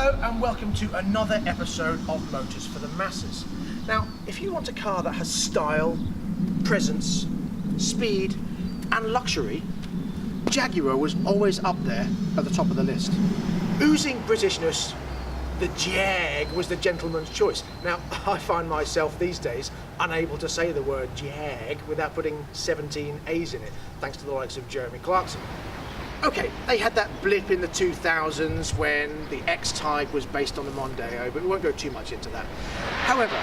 Hello and welcome to another episode of Motors for the Masses. Now, if you want a car that has style, presence, speed and luxury, Jaguar was always up there at the top of the list. Oozing Britishness, the Jag was the gentleman's choice. Now, I find myself these days unable to say the word Jag without putting 17 A's in it, thanks to the likes of Jeremy Clarkson. Okay, they had that blip in the 2000s when the X-Type was based on the Mondeo, but we won't go too much into that. However,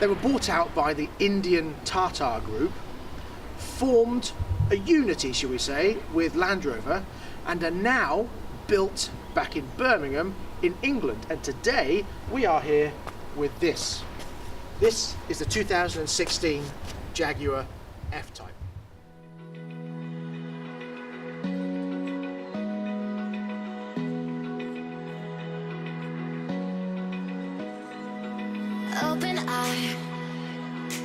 they were bought out by the Indian Tata Group, formed a unity, shall we say, with Land Rover, and are now built back in Birmingham in England. And today we are here with this. This is the 2016 Jaguar F-Type. Open eye,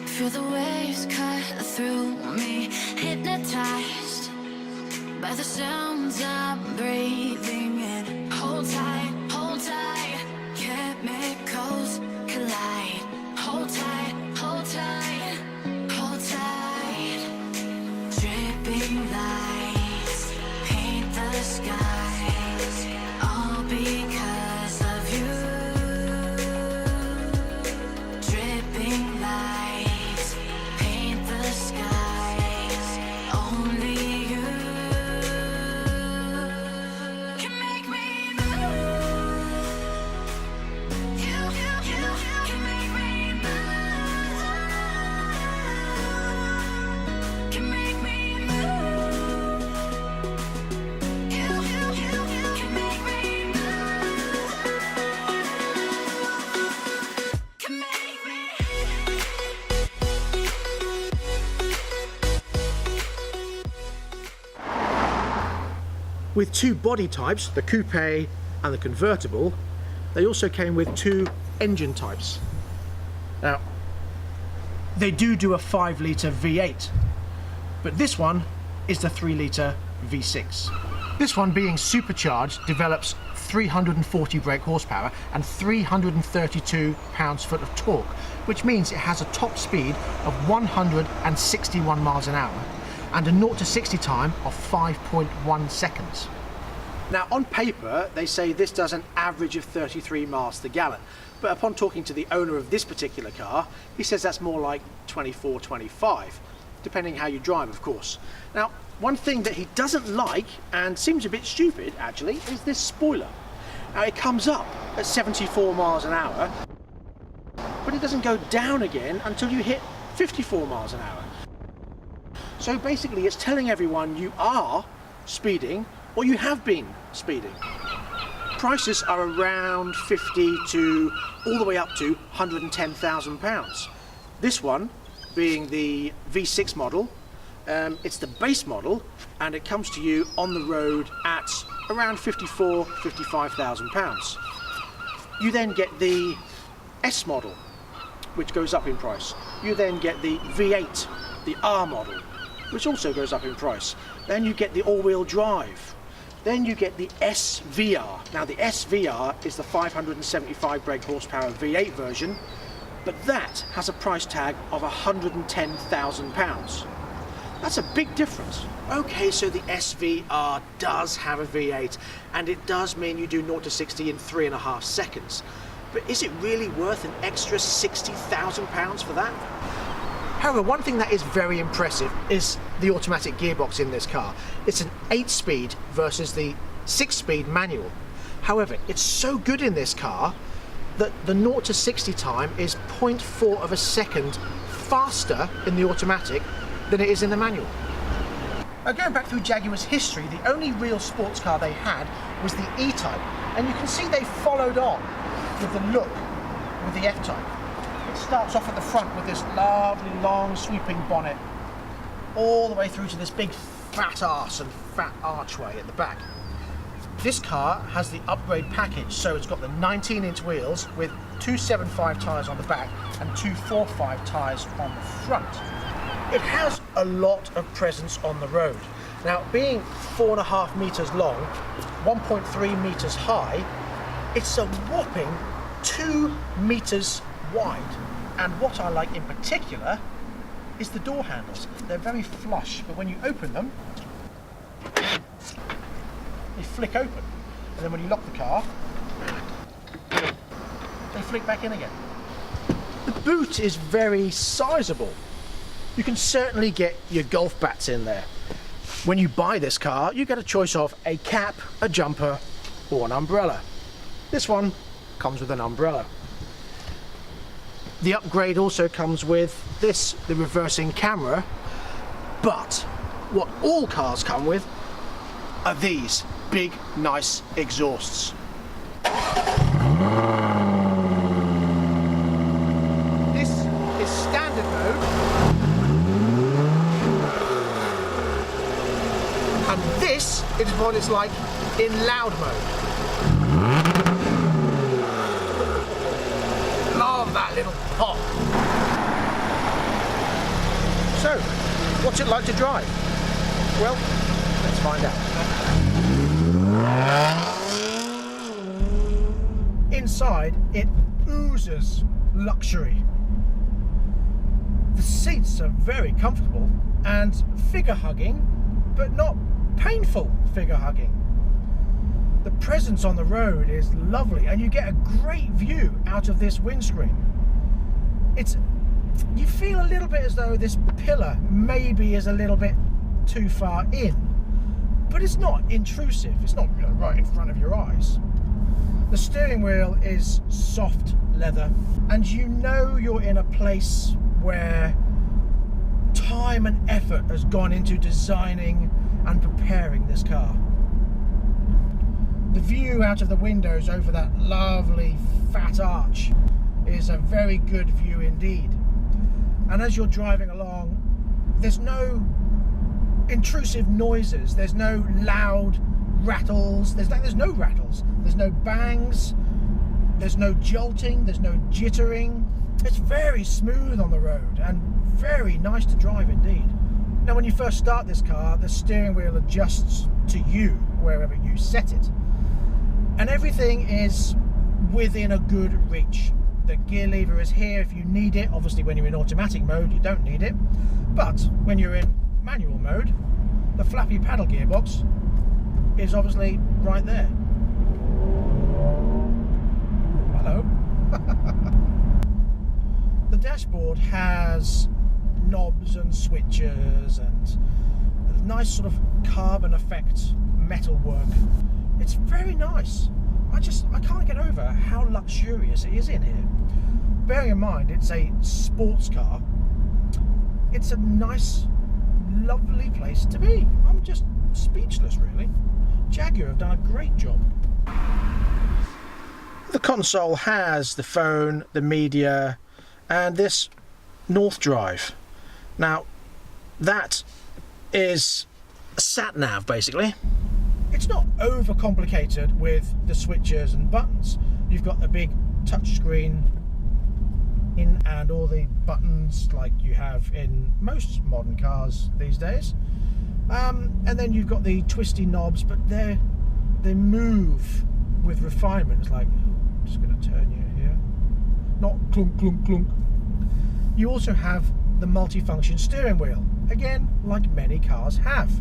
feel the waves cut through me, hypnotized by the sounds I'm breathing in. Hold tight, chemicals collide. Hold tight, hold tight, hold tight. Dripping lights paint the skies, all because of you. Dripping lights paint the skies, only you can make me move. You can make me move. Can make me move. You can make me move. Can make me. With two body types, the coupe and the convertible, they also came with two engine types. Now, they do a 5-litre V8, but this one is the 3-litre V6. This one, being supercharged, develops 340 brake horsepower and 332 pounds-foot of torque, which means it has a top speed of 161 miles an hour and a 0 to 60 time of 5.1 seconds. Now, on paper, they say this does an average of 33 miles to the gallon, but upon talking to the owner of this particular car, he says that's more like 24, 25, depending how you drive, of course. Now, one thing that he doesn't like, and seems a bit stupid actually, is this spoiler. Now, it comes up at 74 miles an hour, but it doesn't go down again until you hit 54 miles an hour. So basically it's telling everyone you are speeding or you have been speeding. Prices are around 50 to all the way up to £110,000. This one being the V6 model, it's the base model, and it comes to you on the road at around £55,000. You then get the S model, which goes up in price. You then get the V8, the R model, which also goes up in price. Then you get the all-wheel drive. Then you get the SVR. Now, the SVR is the 575 brake horsepower V8 version, but that has a price tag of £110,000. That's a big difference. Okay, so the SVR does have a V8, and it does mean you do 0 to 60 in 3.5 seconds. But is it really worth an extra £60,000 for that? However, one thing that is very impressive is the automatic gearbox in this car. It's an 8-speed versus the 6-speed manual. However, it's so good in this car that the 0 to 60 time is 0.4 of a second faster in the automatic than it is in the manual. Now, going back through Jaguar's history, the only real sports car they had was the E-Type, and you can see they followed on with the look with the F-Type. It starts off at the front with this lovely long sweeping bonnet all the way through to this big fat arse and fat archway at the back. This car has the upgrade package, so it's got the 19-inch wheels with 275 tyres on the back and 245 tyres on the front. It has a lot of presence on the road. Now, being 4.5 metres long, 1.3 metres high, It's a whopping 2 meters wide. And what I like in particular is the door handles. They're very flush, but when you open them, they flick open. And then when you lock the car, they flick back in again. The boot is very sizable. You can certainly get your golf bats in there. When you buy this car, you get a choice of a cap, a jumper, or an umbrella. This one comes with an umbrella. The upgrade also comes with this, the reversing camera, but what all cars come with are these big, nice exhausts. This is standard mode, and this is what it's like in loud mode. Love that little pop. So, what's it like to drive? Well, let's find out. Inside, it oozes luxury. The seats are very comfortable and figure hugging, but not painful figure hugging. The presence on the road is lovely, and you get a great view out of this windscreen. You feel a little bit as though this pillar maybe is a little bit too far in, but it's not intrusive. It's not right in front of your eyes. The steering wheel is soft leather, and you know you're in a place where time and effort has gone into designing and preparing this car. The view out of the windows over that lovely fat arch is a very good view indeed. And as you're driving along, there's no intrusive noises, there's no loud rattles, there's no rattles, there's no bangs, there's no jolting, there's no jittering. It's very smooth on the road and very nice to drive indeed. Now when you first start this car, the steering wheel adjusts to you wherever you set it. And everything is within a good reach. The gear lever is here if you need it. Obviously when you're in automatic mode you don't need it, but when you're in manual mode, the flappy paddle gearbox is obviously right there. Hello. The dashboard has knobs and switches and a nice sort of carbon effect metal work. It's very nice. I can't get over how luxurious it is in here. Bearing in mind it's a sports car, it's a nice, lovely place to be. I'm just speechless really. Jaguar have done a great job. The console has the phone, the media, and this North Drive. Now, that is a sat-nav basically. It's not overcomplicated with the switches and buttons. You've got the big touch screen in and all the buttons like you have in most modern cars these days. And then you've got the twisty knobs, but they move with refinement. It's like, I'm just going to turn you here. Not clunk, clunk, clunk. You also have the multifunction steering wheel. Again, like many cars have.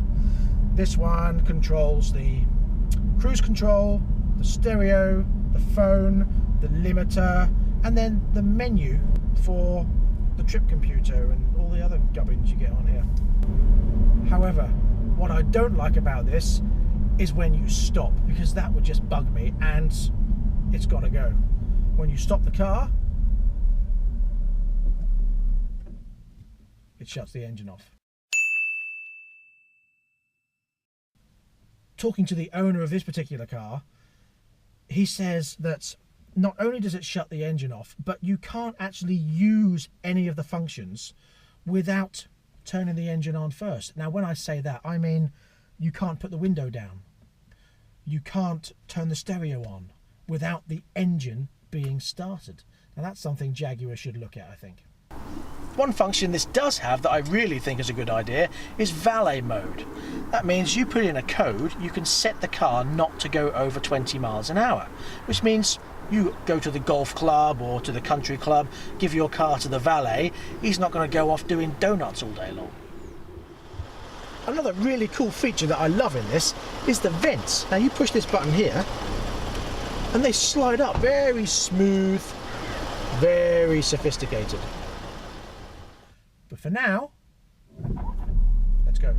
This one controls the cruise control, the stereo, the phone, the limiter, and then the menu for the trip computer and all the other gubbins you get on here. However, what I don't like about this is when you stop, because that would just bug me, and it's got to go. When you stop the car, it shuts the engine off. Talking to the owner of this particular car, he says that not only does it shut the engine off, but you can't actually use any of the functions without turning the engine on first. Now, when I say that, I mean you can't put the window down. You can't turn the stereo on without the engine being started. Now, that's something Jaguar should look at, I think. One function this does have that I really think is a good idea is valet mode. That means you put in a code, you can set the car not to go over 20 miles an hour, which means you go to the golf club or to the country club, give your car to the valet, he's not going to go off doing donuts all day long. Another really cool feature that I love in this is the vents. Now you push this button here and they slide up, very smooth, very sophisticated. But for now, let's go.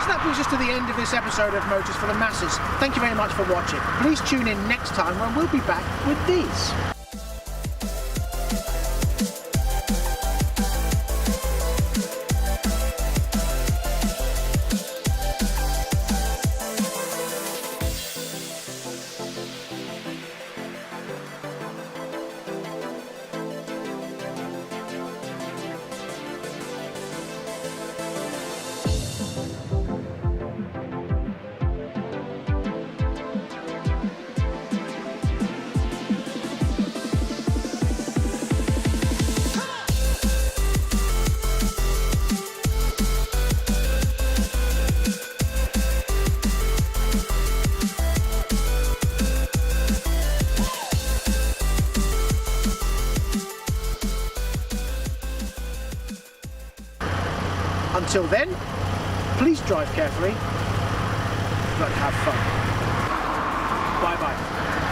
So that brings us to the end of this episode of Motors for the Masses. Thank you very much for watching. Please tune in next time when we'll be back with these. Until then, please drive carefully, but have fun. Bye bye.